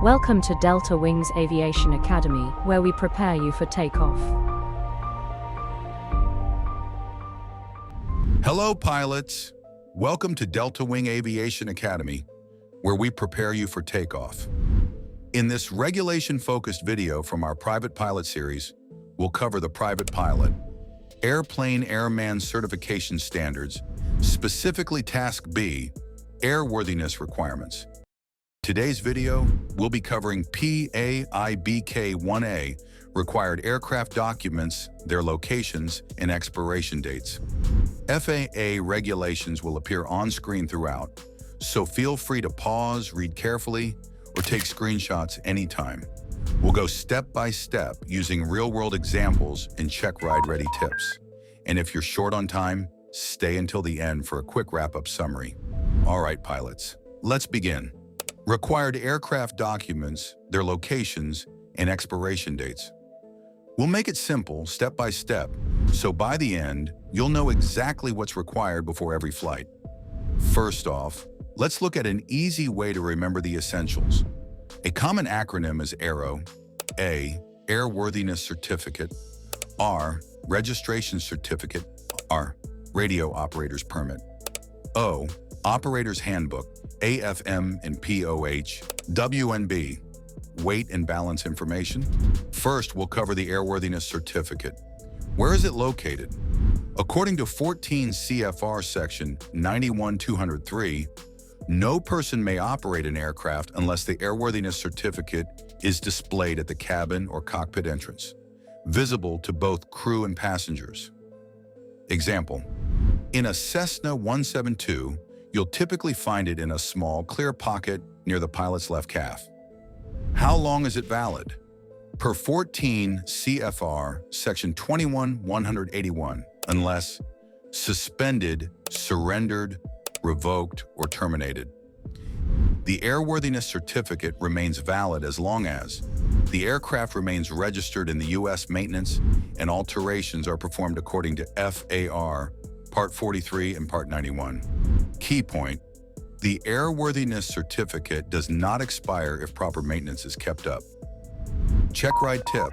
Welcome to Delta Wing Aviation Academy, where we prepare you for takeoff. Hello, pilots. Welcome to Delta Wing Aviation Academy, where we prepare you for takeoff. In this regulation-focused video from our Private Pilot series, we'll cover the Private Pilot, Airplane Airman Certification Standards, specifically Task B, Airworthiness Requirements. Today's video, we'll be covering PA.I.B.K1a, required aircraft documents, their locations, and expiration dates. FAA regulations will appear on screen throughout, so feel free to pause, read carefully, or take screenshots anytime. We'll go step by step using real-world examples and check-ride-ready tips. And if you're short on time, stay until the end for a quick wrap-up summary. All right, pilots, let's begin. Required aircraft documents, their locations, and expiration dates. We'll make it simple, step by step, so by the end, you'll know exactly what's required before every flight. First off, let's look at an easy way to remember the essentials. A common acronym is AARO. A, Airworthiness Certificate. R, Registration Certificate. R, Radio Operator's Permit. O, Operator's Handbook. AFM and POH. WNB, Weight and Balance Information. First, we'll cover the Airworthiness Certificate. Where is it located? According to 14 CFR Section 91-203, no person may operate an aircraft unless the Airworthiness Certificate is displayed at the cabin or cockpit entrance, visible to both crew and passengers. Example, in a Cessna 172, you'll typically find it in a small, clear pocket near the pilot's left calf. How long is it valid? Per 14 CFR Section 21-181, unless suspended, surrendered, revoked, or terminated. The Airworthiness Certificate remains valid as long as the aircraft remains registered in the U.S. maintenance and alterations are performed according to FAR Part 43 and Part 91. Key point, the Airworthiness Certificate does not expire if proper maintenance is kept up. Checkride tip,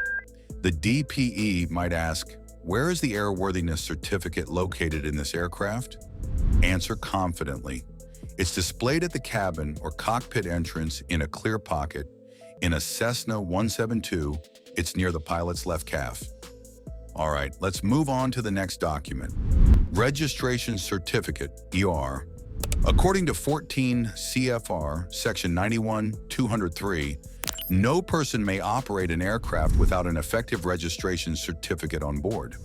the DPE might ask, where is the Airworthiness Certificate located in this aircraft? Answer confidently. It's displayed at the cabin or cockpit entrance in a clear pocket. In a Cessna 172, it's near the pilot's left calf. All right, let's move on to the next document. Registration Certificate, ER. According to 14 CFR Section 91-203, no person may operate an aircraft without an effective registration certificate on board.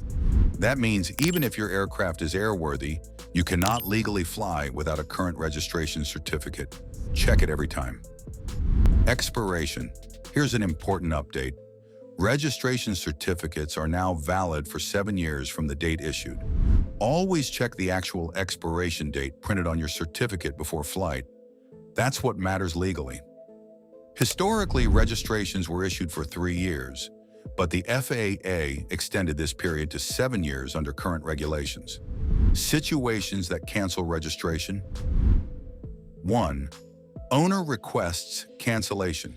That means even if your aircraft is airworthy, you cannot legally fly without a current registration certificate. Check it every time. Expiration. Here's an important update. Registration certificates are now valid for 7 years from the date issued. Always check the actual expiration date printed on your certificate before flight. That's what matters legally. Historically, registrations were issued for 3 years, but the FAA extended this period to 7 years under current regulations. Situations that cancel registration. 1. Owner requests cancellation.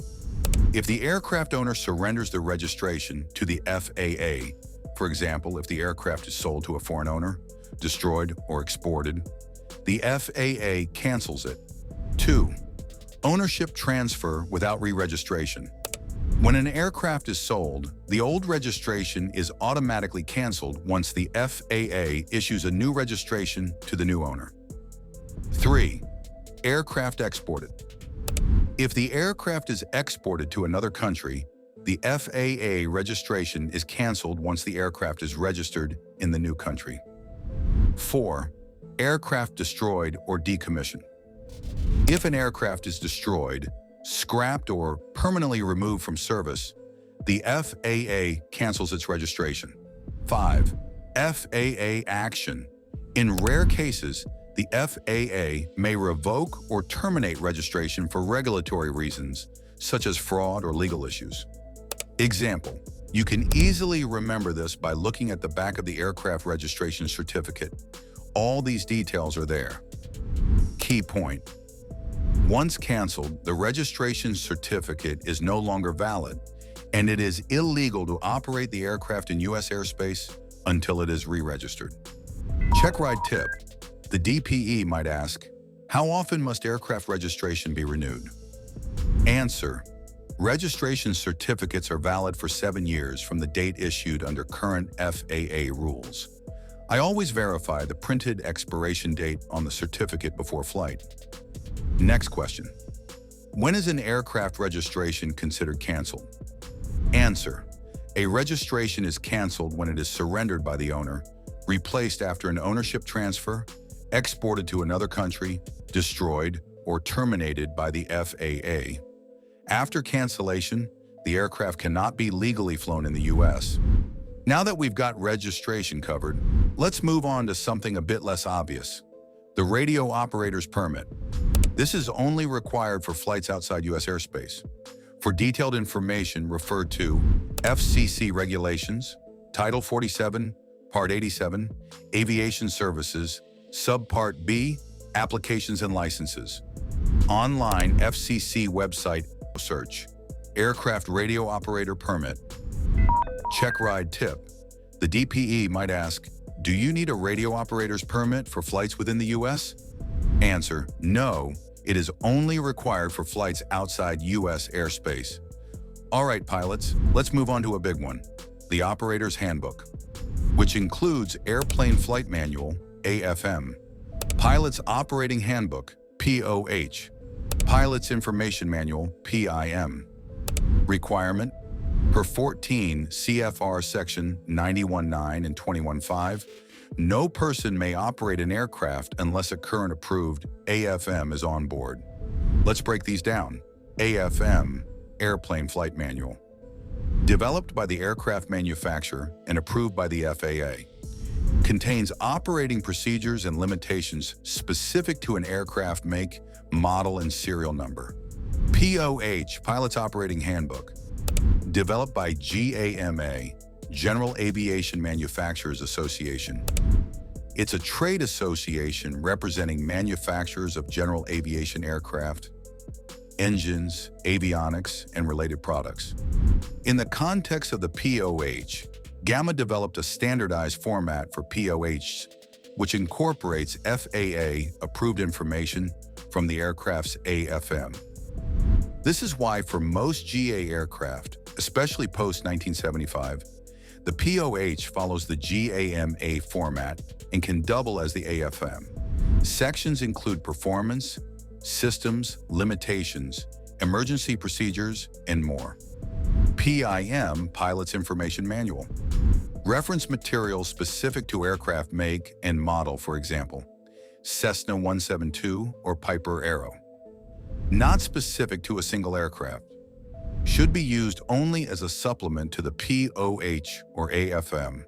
If the aircraft owner surrenders the registration to the FAA, for example, if the aircraft is sold to a foreign owner, destroyed, or exported, the FAA cancels it. 2. Ownership transfer without re-registration. When an aircraft is sold, the old registration is automatically canceled once the FAA issues a new registration to the new owner. 3. Aircraft exported. If the aircraft is exported to another country, the FAA registration is canceled once the aircraft is registered in the new country. 4. Aircraft destroyed or decommissioned. If an aircraft is destroyed, scrapped, or permanently removed from service, the FAA cancels its registration. 5. FAA action. In rare cases, the FAA may revoke or terminate registration for regulatory reasons, such as fraud or legal issues. Example, you can easily remember this by looking at the back of the aircraft registration certificate. All these details are there. Key point. Once canceled, the registration certificate is no longer valid, and it is illegal to operate the aircraft in U.S. airspace until it is re-registered. Checkride tip. The DPE might ask, how often must aircraft registration be renewed? Answer. Registration certificates are valid for 7 years from the date issued under current FAA rules. I always verify the printed expiration date on the certificate before flight. Next question. When is an aircraft registration considered canceled? Answer. A registration is canceled when it is surrendered by the owner, replaced after an ownership transfer, exported to another country, destroyed, or terminated by the FAA. After cancellation, the aircraft cannot be legally flown in the U.S. Now that we've got registration covered, let's move on to something a bit less obvious. The radio operator's permit. This is only required for flights outside U.S. airspace. For detailed information, refer to FCC Regulations, Title 47, Part 87, Aviation Services, Subpart B, Applications and Licenses. Online FCC website search, Aircraft Radio Operator Permit. Checkride tip. The DPE might ask, do you need a radio operator's permit for flights within the U.S.? Answer, no, it is only required for flights outside U.S. airspace. All right, pilots, let's move on to a big one, the Operator's Handbook, which includes Airplane Flight Manual, AFM, Pilot's Operating Handbook, POH, Pilot's Information Manual, PIM. Requirement: per 14 CFR Section 91.9 and 21.5, no person may operate an aircraft unless a current approved AFM is on board. Let's break these down. AFM, Airplane Flight Manual. Developed by the aircraft manufacturer and approved by the FAA. Contains operating procedures and limitations specific to an aircraft make, model, and serial number. POH, Pilot's Operating Handbook. Developed by GAMA, General Aviation Manufacturers Association. It's a trade association representing manufacturers of general aviation aircraft, engines, avionics, and related products. In the context of the POH, GAMA developed a standardized format for POHs, which incorporates FAA-approved information from the aircraft's AFM. This is why for most GA aircraft, especially post-1975, the POH follows the GAMA format and can double as the AFM. Sections include performance, systems, limitations, emergency procedures, and more. PIM, Pilot's Information Manual. Reference materials specific to aircraft make and model, for example, Cessna 172 or Piper Arrow. Not specific to a single aircraft. Should be used only as a supplement to the POH or AFM.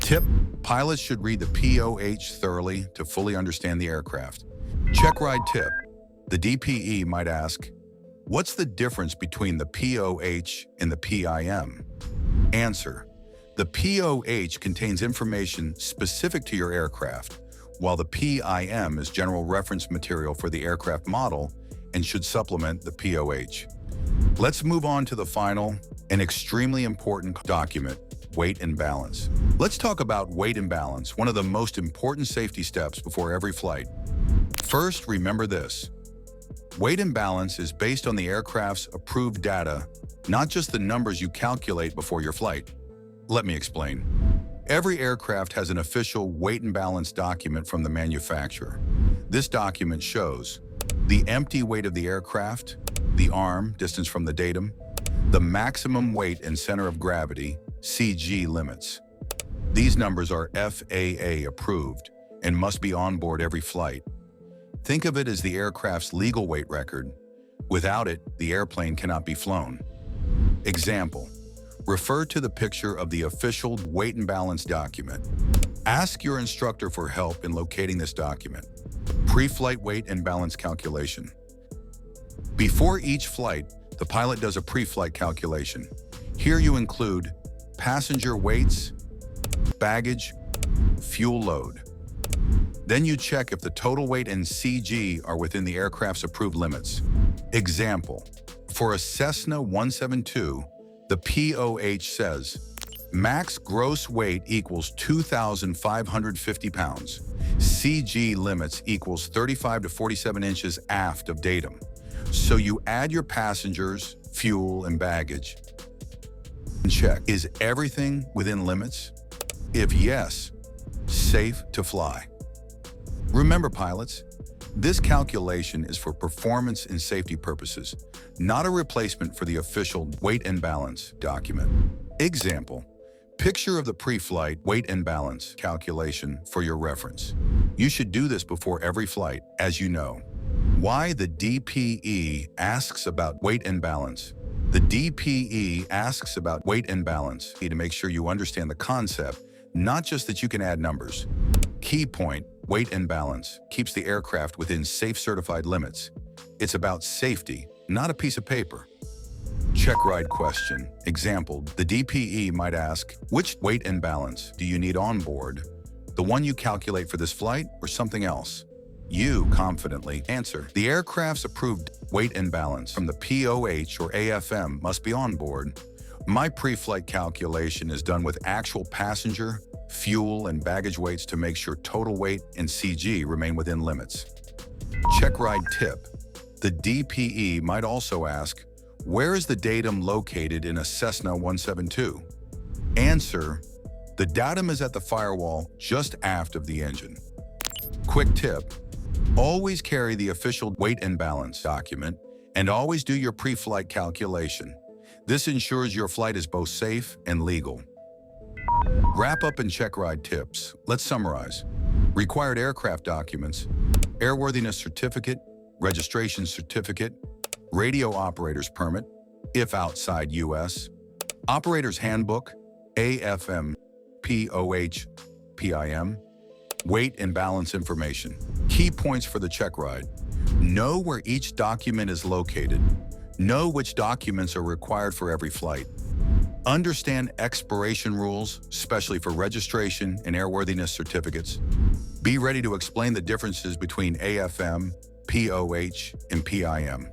Tip: pilots should read the POH thoroughly to fully understand the aircraft. Checkride tip. The DPE might ask, what's the difference between the POH and the PIM? Answer: the POH contains information specific to your aircraft, while the PIM is general reference material for the aircraft model and should supplement the POH. Let's move on to the final and extremely important document, weight and balance. Let's talk about weight and balance, one of the most important safety steps before every flight. First, remember this. Weight and balance is based on the aircraft's approved data, not just the numbers you calculate before your flight. Let me explain. Every aircraft has an official weight and balance document from the manufacturer. This document shows the empty weight of the aircraft, the arm, distance from the datum, the maximum weight and center of gravity, CG limits. These numbers are FAA approved and must be on board every flight. Think of it as the aircraft's legal weight record. Without it, the airplane cannot be flown. Example: refer to the picture of the official weight and balance document. Ask your instructor for help in locating this document. Pre-flight weight and balance calculation. Before each flight, the pilot does a pre-flight calculation. Here you include passenger weights, baggage, fuel load. Then you check if the total weight and CG are within the aircraft's approved limits. Example, for a Cessna 172, the POH says, max gross weight equals 2,550 pounds. CG limits equals 35 to 47 inches aft of datum. So you add your passengers, fuel, and baggage. And check, is everything within limits? If yes, safe to fly. Remember, pilots, this calculation is for performance and safety purposes, not a replacement for the official weight and balance document. Example, picture of the pre-flight weight and balance calculation for your reference. You should do this before every flight, as you know. Why the DPE asks about weight and balance. The DPE asks about weight and balance to make sure you understand the concept, not just that you can add numbers. Key point, weight and balance, keeps the aircraft within safe certified limits. It's about safety, not a piece of paper. Checkride question. Example, the DPE might ask, which weight and balance do you need on board? The one you calculate for this flight or something else? You confidently answer, the aircraft's approved weight and balance from the POH or AFM must be on board. My pre-flight calculation is done with actual passenger, fuel, and baggage weights to make sure total weight and CG remain within limits. Checkride tip. The DPE might also ask, where is the datum located in a Cessna 172? Answer, the datum is at the firewall just aft of the engine. Quick tip, always carry the official weight and balance document and always do your pre-flight calculation. This ensures your flight is both safe and legal. Wrap up and Checkride tips. Let's summarize. Required aircraft documents, Airworthiness Certificate, Registration Certificate, Radio Operator's Permit, if outside U.S., Operator's Handbook, AFM, POH, PIM, weight and balance information. Key points for the Checkride. Know where each document is located. Know which documents are required for every flight. Understand expiration rules, especially for registration and airworthiness certificates. Be ready to explain the differences between AFM, POH, and PIM.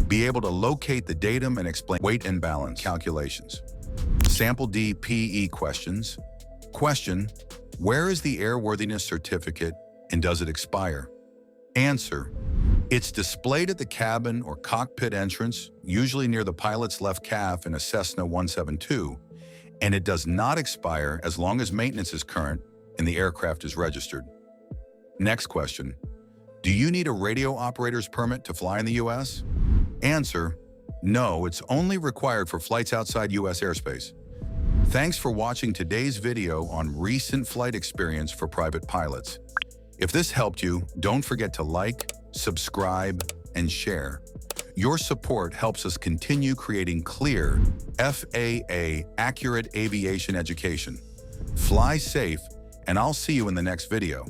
Be able to locate the datum and explain weight and balance calculations. Sample DPE questions. Question, where is the airworthiness certificate and does it expire? Answer, it's displayed at the cabin or cockpit entrance, usually near the pilot's left calf in a Cessna 172, and it does not expire as long as maintenance is current and the aircraft is registered. Next question, do you need a radio operator's permit to fly in the U.S.? Answer, no, it's only required for flights outside U.S. airspace. Thanks for watching today's video on recent flight experience for private pilots. If this helped you, don't forget to like, subscribe, and share. Your support helps us continue creating clear, FAA accurate aviation education. Fly safe, and I'll see you in the next video.